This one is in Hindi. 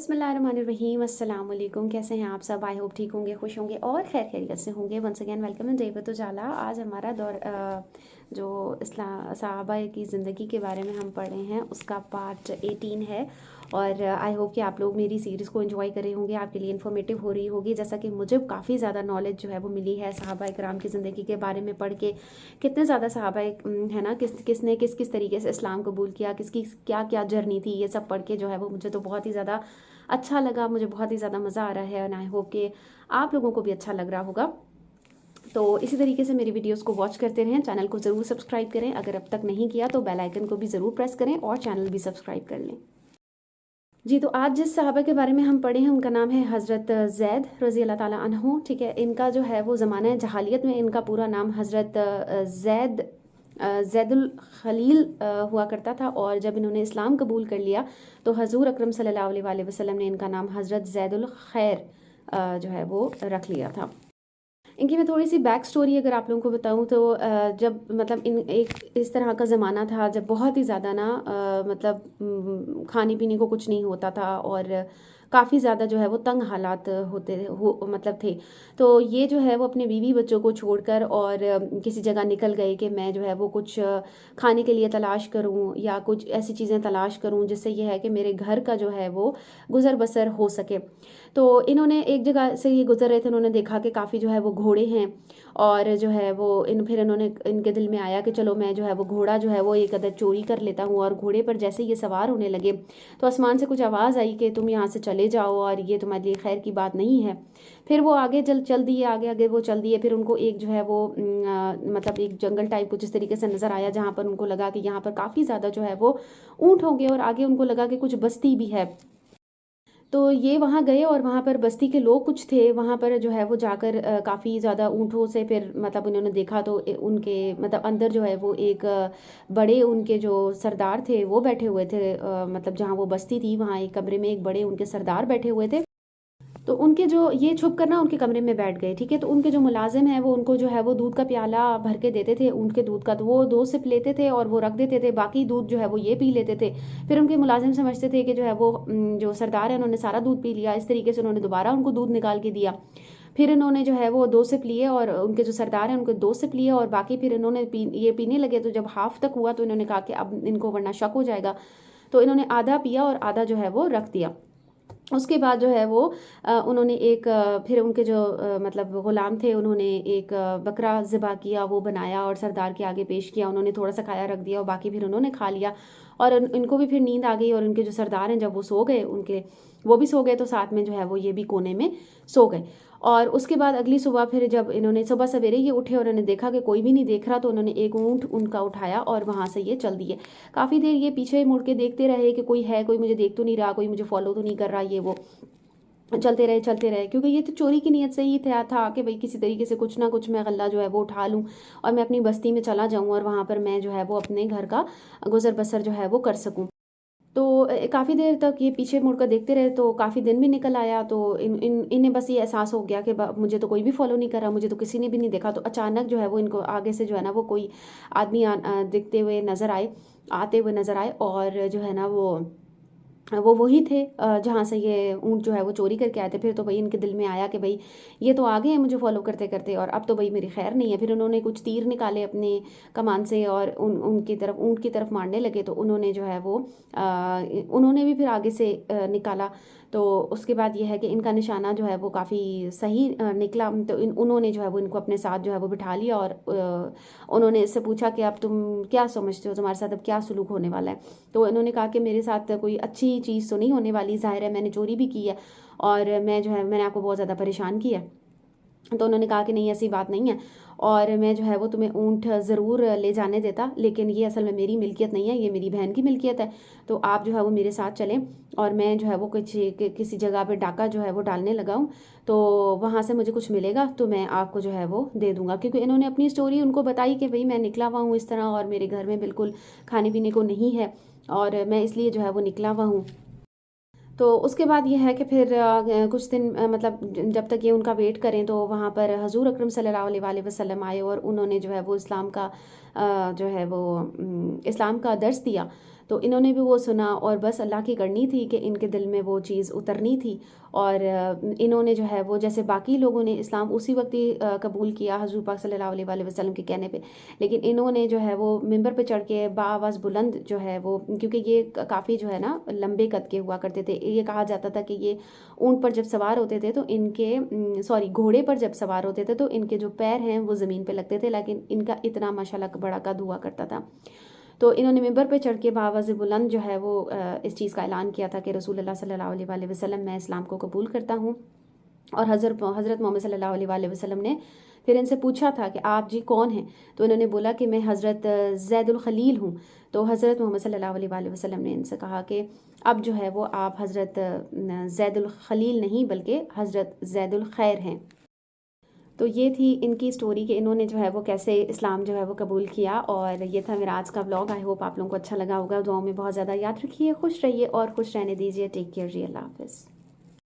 बिस्मिल्लाहिर्रहमानिर्रहीम अस्सलाम वालेकुम। कैसे हैं आप सब? आई होप ठीक होंगे, खुश होंगे और खैर खैरियत से होंगे। Once again welcome in David Ujala. आज हमारा दौर जो इस्लाम सहाबा की ज़िंदगी के बारे में हम पढ़ रहे हैं उसका पार्ट 18 है। और आई होप कि आप लोग मेरी सीरीज़ को एंजॉय कर रहे होंगे, आपके लिए इन्फॉर्मेटिव हो रही होगी। जैसा कि मुझे काफ़ी ज़्यादा नॉलेज जो है वो मिली है सहाबा इकराम की ज़िंदगी के बारे में पढ़ के। कितने ज़्यादा सहाबा है ना, किसने किस किस तरीके से इस्लाम कबूल किया, किसकी क्या क्या जर्नी थी, ये सब पढ़ के जो है वो मुझे तो बहुत ही ज़्यादा अच्छा लगा। मुझे बहुत ही ज़्यादा मज़ा आ रहा है और आई होप कि आप लोगों को भी अच्छा लग रहा होगा। तो इसी तरीके से मेरी वीडियोस को वॉच करते रहें। चैनल को ज़रूर सब्सक्राइब करें, अगर अब तक नहीं किया तो बेल आइकन को भी ज़रूर प्रेस करें और चैनल भी सब्सक्राइब कर लें। जी, तो आज जिस सहाबा के बारे में हम पढ़े हैं उनका नाम है हज़रत ज़ैद रज़ी अल्लाह ताला अन्हु। ठीक है, इनका जो है वो ज़माना जहालियत में इनका पूरा नाम हज़रत ज़ैदुल खलील हुआ करता था। और जब इन्होंने इस्लाम कबूल कर लिया तो हजूर अकरम सल्लल्लाहु अलैहि वसल्लम ने इनका नाम हज़रत ज़ैदुल खैर जो है वो रख लिया था। इनकी मैं थोड़ी सी बैक स्टोरी अगर आप लोगों को बताऊं तो जब मतलब इन एक इस तरह का ज़माना था जब बहुत ही ज़्यादा ना मतलब खाने पीने को कुछ नहीं होता था और काफ़ी ज़्यादा जो है वो तंग हालात मतलब थे। तो ये जो है वो अपने बीवी बच्चों को छोड़कर और किसी जगह निकल गए कि मैं जो है वो कुछ खाने के लिए तलाश करूं या कुछ ऐसी चीज़ें तलाश करूं जिससे ये है कि मेरे घर का जो है वो गुज़र बसर हो सके। तो इन्होंने एक जगह से ये गुजर रहे थे, उन्होंने देखा कि काफ़ी जो है वो घोड़े हैं और जो है वो फिर इन्होंने इनके दिल में आया कि चलो मैं जो है वो घोड़ा जो है वो एक अदर चोरी कर लेता हूँ। और घोड़े पर जैसे ये सवार होने लगे तो आसमान से कुछ आवाज़ आई कि तुम यहाँ से चले जाओ और ये तुम्हारे लिए खैर की बात नहीं है। फिर वो आगे चल दिए, आगे आगे वो चल दिए। फिर उनको एक जो है वो मतलब एक जंगल टाइप कुछ इस तरीके से नज़र आया जहाँ पर उनको लगा कि यहाँ पर काफ़ी ज़्यादा जो है वो ऊँट होंगे और आगे उनको लगा कि कुछ बस्ती भी है। तो ये वहाँ गए और वहाँ पर बस्ती के लोग कुछ थे वहाँ पर जो है वो जाकर काफ़ी ज़्यादा ऊँटों से फिर मतलब उन्होंने देखा तो उनके मतलब अंदर जो है वो एक बड़े उनके जो सरदार थे वो बैठे हुए थे। मतलब जहाँ वो बस्ती थी वहाँ एक कमरे में एक बड़े उनके सरदार बैठे हुए थे। तो उनके जो ये छुप कर ना उनके कमरे में बैठ गए। ठीक है, तो उनके जो मुलाजिम हैं वो उनको जो है वो दूध का प्याला भर के देते थे ऊँट के दूध का, तो वो 2 सिप लेते थे और वो रख देते थे, बाकी दूध जो है वो ये पी लेते थे। फिर उनके मुलाजिम समझते थे कि जो है वो जो सरदार है उन्होंने सारा दूध पी लिया। इस तरीके से उन्होंने दोबारा उनको दूध निकाल के दिया। फिर इन्होंने जो है वो 2 सिप लिए और उनके जो सरदार हैं उनको 2 सिप लिए और बाकी फिर इन्होंने ये पीने लगे। तो जब हाफ तक हुआ तो इन्होंने कहा कि अब इनको वरना शक हो जाएगा, तो इन्होंने आधा पिया और आधा जो है वो रख दिया। उसके बाद जो है वो उन्होंने एक फिर उनके जो मतलब ग़ुलाम थे उन्होंने एक बकरा ज़िबा किया, वो बनाया और सरदार के आगे पेश किया। उन्होंने थोड़ा सा खाया, रख दिया और बाकी फिर उन्होंने खा लिया। और इनको भी फिर नींद आ गई और उनके जो सरदार हैं जब वो सो गए उनके वो भी सो गए, तो साथ में जो है वो ये भी कोने में सो गए। और उसके बाद अगली सुबह फिर जब इन्होंने सुबह सवेरे ये उठे और उन्होंने देखा कि कोई भी नहीं देख रहा, तो उन्होंने एक ऊँट उनका उठाया और वहाँ से ये चल दिए। काफ़ी देर ये पीछे मुड़ के देखते रहे कि कोई है, कोई मुझे देख तो नहीं रहा, कोई मुझे फॉलो तो नहीं कर रहा, ये वो चलते रहे क्योंकि ये तो चोरी की नीयत से ही था कि भाई किसी तरीके से कुछ ना कुछ मैं गल्ला जो है वो उठा लूँ और मैं अपनी बस्ती में चला जाऊँ और वहाँ पर मैं जो है वो अपने घर का गुजर बसर जो है वो कर सकूँ। तो काफ़ी देर तक ये पीछे मुड़कर देखते रहे, तो काफ़ी दिन भी निकल आया। तो इन्हें बस ये एहसास हो गया कि मुझे तो कोई भी फॉलो नहीं कर रहा, मुझे तो किसी ने भी नहीं देखा। तो अचानक जो है वो इनको आगे से जो है ना वो कोई आदमी दिखते हुए नज़र आए, आते हुए नज़र आए और जो है ना वो वही थे जहाँ से ये ऊँट जो है वो चोरी करके आए थे। फिर तो भाई इनके दिल में आया कि भाई ये तो आ गए हैं मुझे फॉलो करते करते और अब तो भाई मेरी खैर नहीं है। फिर उन्होंने कुछ तीर निकाले अपने कमान से और उनकी तरफ ऊँट की तरफ मारने लगे। तो उन्होंने जो है वो उन्होंने भी फिर आगे से निकाला। तो उसके बाद ये है कि इनका निशाना जो है वो काफ़ी सही निकला। तो उन्होंने जो है वो इनको अपने साथ जो है वो बिठा लिया और उन्होंने इससे पूछा कि अब तुम क्या समझते हो, तुम्हारे साथ अब क्या सलूक होने वाला है। तो इन्होंने कहा कि मेरे साथ कोई अच्छी चीज़ तो नहीं होने वाली, ज़ाहिर है मैंने चोरी भी की है और मैं जो है मैंने आपको बहुत ज़्यादा परेशान किया है। तो उन्होंने कहा कि नहीं ऐसी बात नहीं है और मैं जो है वो तुम्हें ऊँट ज़रूर ले जाने देता, लेकिन ये असल में मेरी मिल्कियत नहीं है, ये मेरी बहन की मिल्कियत है। तो आप जो है वो मेरे साथ चलें और मैं जो है वो किसी जगह पे डाका जो है वो डालने लगा हूँ, तो वहाँ से मुझे कुछ मिलेगा तो मैं आपको जो है वो दे दूँगा। क्योंकि इन्होंने अपनी स्टोरी उनको बताई कि भाई मैं निकला हुआ हूँ इस तरह और मेरे घर में बिल्कुल खाने पीने को नहीं है और मैं इसलिए जो है वो निकला हुआ हूँ। तो उसके बाद ये है कि फिर कुछ दिन मतलब जब तक ये उनका वेट करें तो वहाँ पर हजूर अकरम सल्लल्लाहु अलैहि वसल्लम आए और उन्होंने जो है वो इस्लाम का जो है वो इस्लाम का दर्स दिया। तो इन्होंने भी वो सुना और बस अल्लाह की करनी थी कि इनके दिल में वो चीज़ उतरनी थी। और इन्होंने जो है वो जैसे बाकी लोगों ने इस्लाम उसी वक्त ही कबूल किया हुज़ूर पाक सल्लल्लाहु अलैहि वसल्लम के कहने पे, लेकिन इन्होंने जो है वो मिंबर पे चढ़ के बाआवाज़ बुलंद जो है वो, क्योंकि ये काफ़ी जो है ना लंबे कद के हुआ करते थे, ये कहा जाता था कि ये ऊँट पर जब सवार होते थे तो इनके सॉरी घोड़े पर जब सवार होते थे तो इनके जो पैर हैं वो ज़मीन पे लगते थे, लेकिन इनका इतना माशाल्लाह बड़ा कद हुआ करता था। तो इन्होंने मिंबर पे चढ़ के बाआवाज़ बुलंद जो है वो इस चीज़ का ऐलान किया था कि रसूलुल्लाह सल्लल्लाहु अलैहि वसल्लम मैं इस्लाम को कबूल करता हूँ। और हज़रत मोहम्मद सल्लल्लाहु अलैहि वसल्लम ने फिर इनसे पूछा था कि आप जी कौन हैं? तो इन्होंने बोला कि मैं हज़रत ज़ैदुल खलील हूँ। तो हज़रत मोहम्मद सल्लल्लाहु अलैहि वसल्लम ने इनसे कहा कि अब जो है वो आप हज़रत ज़ैदुल खलील नहीं बल्कि हज़रत ज़ैदुल खैर हैं। तो ये थी इनकी स्टोरी कि इन्होंने जो है वो कैसे इस्लाम जो है वो कबूल किया। और ये था मेरा आज का व्लॉग। आई होप आप लोगों को अच्छा लगा होगा। दुआओं में बहुत ज़्यादा याद रखिए, खुश रहिए और खुश रहने दीजिए। टेक केयर जी, अल्लाह हाफ़िज़।